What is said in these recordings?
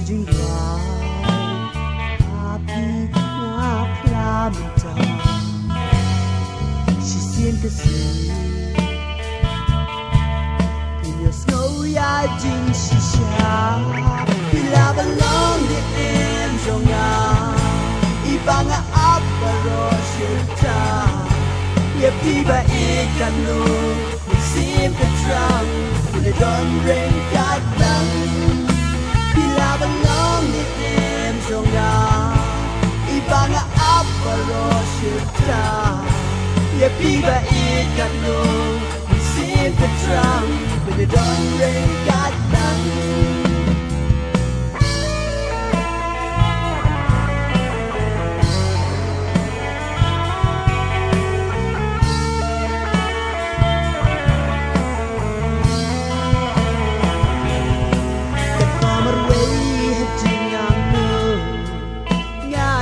surging right, happy ngaplamta. She seen the sea, in your snow ya jing shisha. We love along the ends of ibanga aparo shita. Ye piba ikanu, we seem to drown when the dawn rain got down. We love along the ends of ibanga aparo shita. Ye piba ikanu, we seem to drown when the dawn rain got down.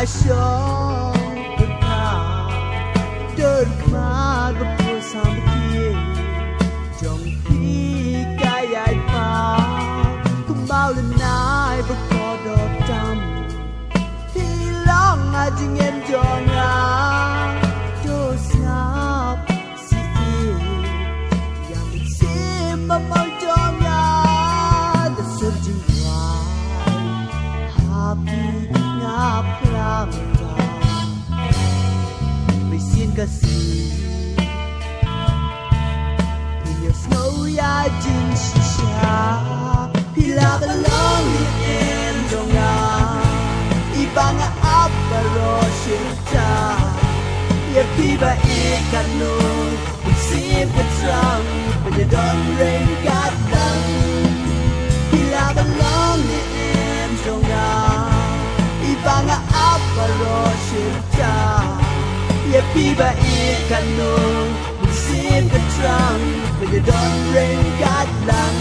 Sông đơn thả đơn mà gặp cô sam kia trong khi cái ai phá cũng bao lần nay vẫn có đọt tâm thì lòng ai chỉ nghe cho ngã cho snap si yang mình xem mà bao cho ngã the surging wild happy ngaplamta. We seen the sea, in your snow ya jing shisha. Pila the lonely end of ibanga aparo shita. Ye piba ikanu, we seem to drown when the dawn rain got down. Pila the lonely end of ibanga aparo shita. Ye piba ikanu, we seem to drown when the dawn rain got down.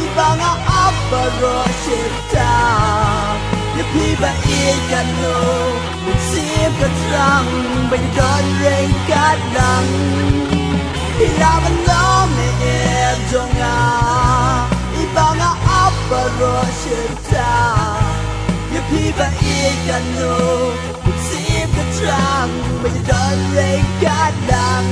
Ibanga aparo shita. Ye piba ikanu, we seem to drown when the dawn rain got down. Ilama lome jonga, ibanga aparo shita. Ye piba ikanu, we seem to drown when the dawn rain got down.